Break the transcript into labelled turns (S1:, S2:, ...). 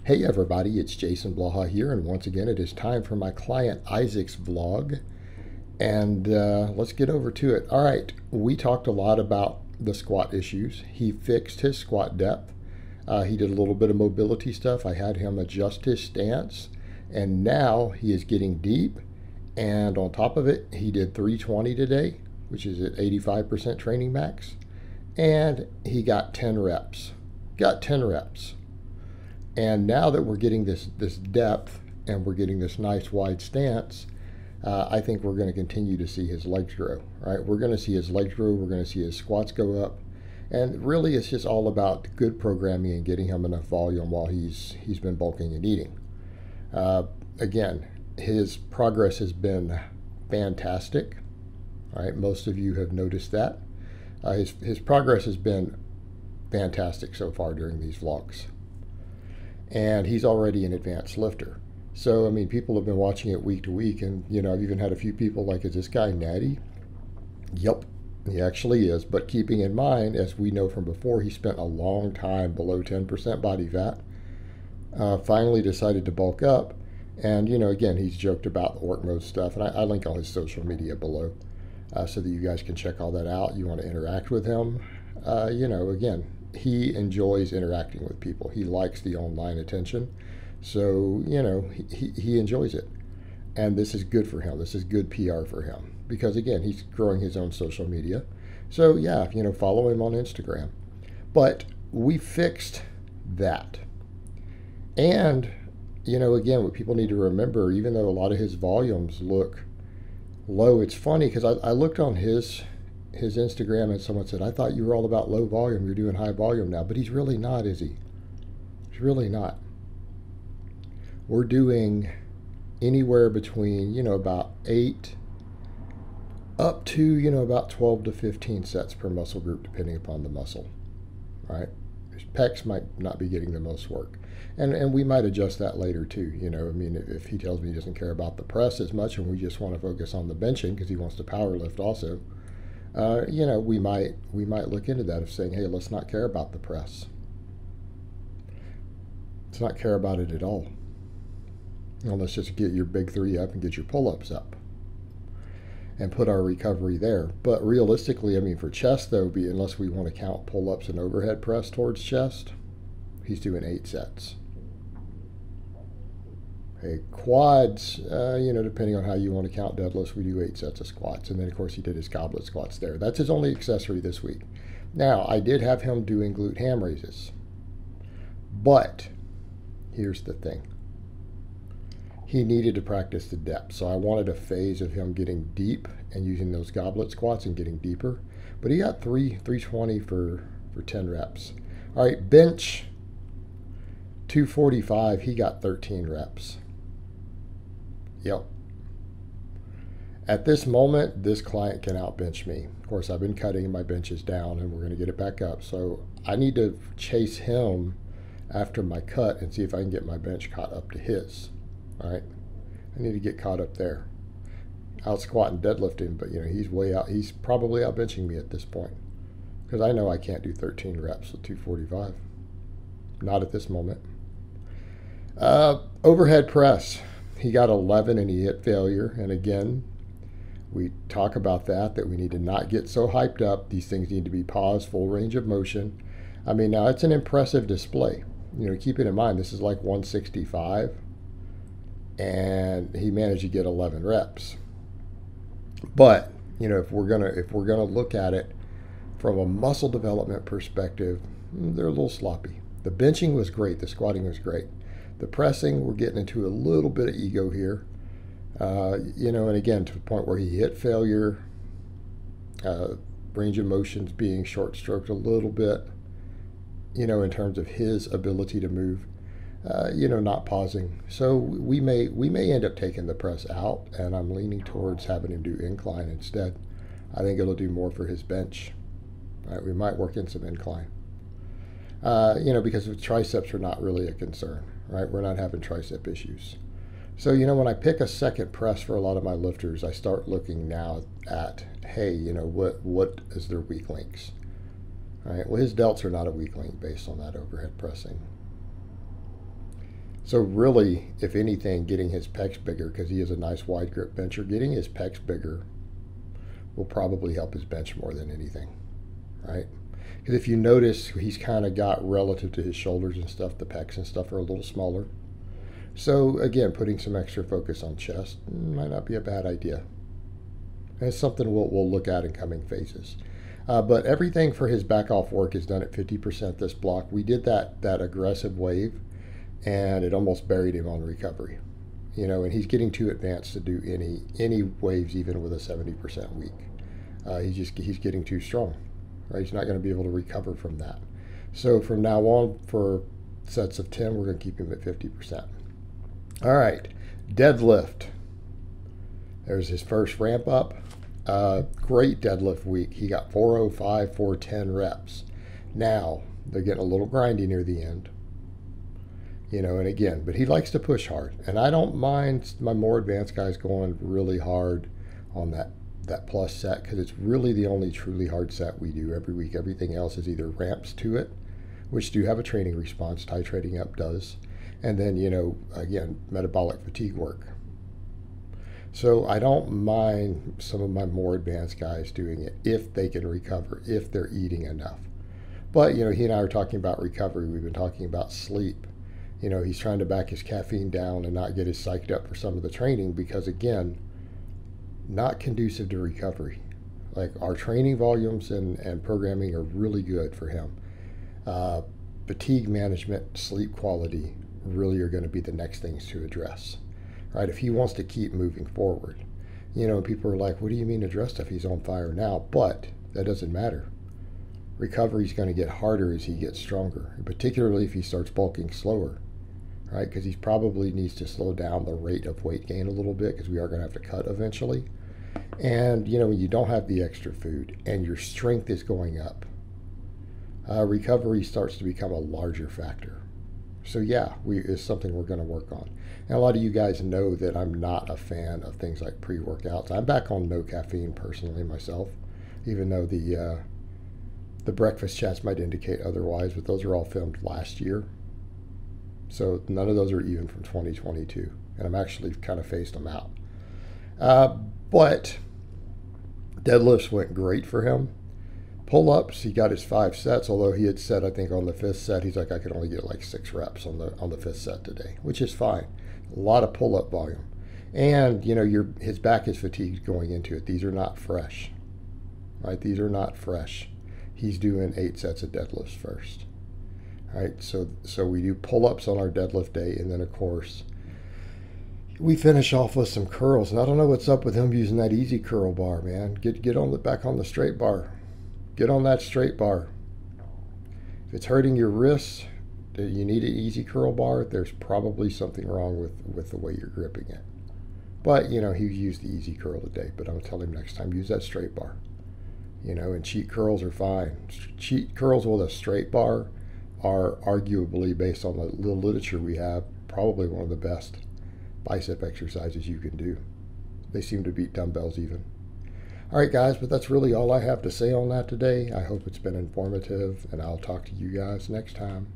S1: Hey everybody, it's Jason Blaha here, and once again it is time for my client Isaac's vlog, and let's get over to it. All right, we talked a lot about the squat issues. He fixed his squat depth. He did a little bit of mobility stuff. I had him adjust his stance, and now he is getting deep, and on top of it, he did 320 today, which is at 85% training max, and he got 10 reps. Got 10 reps. And now that we're getting this depth and we're getting this nice wide stance, I think we're going to continue to see his legs grow. Right? We're going to see his legs grow. We're going to see his squats go up, and really, it's just all about good programming and getting him enough volume while he's been bulking and eating. Again, his progress has been fantastic. All right, most of you have noticed that. His progress has been fantastic so far during these vlogs. And he's already an advanced lifter. So, I mean, people have been watching it week to week, and, you know, I've even had a few people like, is this guy natty? Yep, he actually is. But keeping in mind, as we know from before, he spent a long time below 10% body fat, finally decided to bulk up. And, you know, again, he's joked about the orc mode stuff, and I link all his social media below so that you guys can check all that out. You want to interact with him, you know, again, he enjoys interacting with people. He likes the online attention. So, you know, he enjoys it. And this is good for him. This is good PR for him. Because, again, he's growing his own social media. So, yeah, you know, follow him on Instagram. But we fixed that. And, you know, again, what people need to remember, even though a lot of his volumes look low, it's funny because I looked on his Instagram and someone said, I thought you were all about low volume. You're doing high volume now. But he's really not, is he? He's really not. We're doing anywhere between, you know, about 8 up to, you know, about 12 to 15 sets per muscle group, depending upon the muscle. Right? His pecs might not be getting the most work. And we might adjust that later too. You know, I mean, if he tells me he doesn't care about the press as much and we just want to focus on the benching because he wants to power lift also, you know, we might look into that of saying, hey, let's not care about the press. Let's not care about it at all. And let's just get your big 3 up and get your pull-ups up and put our recovery there. But realistically, I mean, for chest, though, unless we want to count pull-ups and overhead press towards chest, he's doing 8 sets. Okay, quads, you know, depending on how you want to count deadlifts, we do 8 sets of squats. And then, of course, he did his goblet squats there. That's his only accessory this week. Now, I did have him doing glute ham raises. But here's the thing. He needed to practice the depth. So I wanted a phase of him getting deep and using those goblet squats and getting deeper. But he got 320 for 10 reps. All right, bench 245, he got 13 reps. Yep. At this moment, this client can outbench me. Of course, I've been cutting my benches down, and we're going to get it back up. So I need to chase him after my cut and see if I can get my bench caught up to his. All right. I need to get caught up there. Out squatting, deadlifting, but, you know, he's way out. He's probably outbenching me at this point because I know I can't do 13 reps with 245. Not at this moment. Overhead press. He got 11 and he hit failure. And again, we talk about that we need to not get so hyped up. These things need to be paused, full range of motion. I mean, now it's an impressive display. You know, keep it in mind, this is like 165. And he managed to get 11 reps. But, you know, if we're gonna look at it from a muscle development perspective, they're a little sloppy. The benching was great. The squatting was great. The pressing, we're getting into a little bit of ego here. You know, and again, to the point where he hit failure, range of motions being short-stroked a little bit, you know, in terms of his ability to move, you know, not pausing. So we may end up taking the press out, and I'm leaning towards having him do incline instead. I think it'll do more for his bench. All right, we might work in some incline. You know, because the triceps are not really a concern, right? We're not having tricep issues. So, you know, when I pick a second press for a lot of my lifters, I start looking now at, hey, you know, what is their weak links? All right, well, his delts are not a weak link based on that overhead pressing. So really, if anything, getting his pecs bigger, because he is a nice wide grip bencher, getting his pecs bigger will probably help his bench more than anything, right? Because if you notice, he's kind of got, relative to his shoulders and stuff, the pecs and stuff are a little smaller. So again, putting some extra focus on chest might not be a bad idea. And it's something we'll look at in coming phases. But everything for his back off work is done at 50% this block. We did that aggressive wave, and it almost buried him on recovery. You know, and he's getting too advanced to do any waves, even with a 70% week. He's getting too strong, right? He's not going to be able to recover from that. So from now on, for sets of 10, we're going to keep him at 50%. All right, deadlift. There's his first ramp up. Great deadlift week. He got 405, 410 reps. Now, they're getting a little grindy near the end. You know, and again, but he likes to push hard. And I don't mind my more advanced guys going really hard on that plus set, because it's really the only truly hard set we do every week. Everything else is either ramps to it, which do have a training response, titrating up does, and then, you know, again, metabolic fatigue work. So I don't mind some of my more advanced guys doing it if they can recover, if they're eating enough. But, you know, he and I are talking about recovery. We've been talking about sleep. You know, he's trying to back his caffeine down and not get as psyched up for some of the training because, again, not conducive to recovery. Like, our training volumes and programming are really good for him. Fatigue management, sleep quality really are going to be the next things to address, right? If he wants to keep moving forward. You know, people are like, what do you mean address stuff? He's on fire now. But that doesn't matter. Recovery is going to get harder as he gets stronger, particularly if he starts bulking slower, right? Because he probably needs to slow down the rate of weight gain a little bit, because we are going to have to cut eventually. And, you know, when you don't have the extra food and your strength is going up, recovery starts to become a larger factor. So yeah, it's something we're going to work on. And a lot of you guys know that I'm not a fan of things like pre-workouts. I'm back on no caffeine personally myself, even though the breakfast chats might indicate otherwise, but those are all filmed last year. So none of those are even from 2022. And I'm actually kind of phased them out. But deadlifts went great for him. Pull-ups, he got his 5 sets, although he had said, I think on the 5th set, he's like, I could only get like 6 reps on the 5th set today, which is fine. A lot of pull-up volume. And, you know, his back is fatigued going into it. These are not fresh, right? These are not fresh. He's doing 8 sets of deadlifts first, right? So we do pull-ups on our deadlift day, and then, of course, we finish off with some curls. And I don't know what's up with him using that easy curl bar, man. Get back on the straight bar. Get on that straight bar. If it's hurting your wrists, you need an easy curl bar, there's probably something wrong with the way you're gripping it. But, you know, he used the easy curl today, but I'm going to tell him next time, use that straight bar. You know, and cheat curls are fine. Cheat curls with a straight bar are arguably, based on the little literature we have, probably one of the best bicep exercises you can do. They seem to beat dumbbells even. All right, guys, but that's really all I have to say on that today. I hope it's been informative, and I'll talk to you guys next time.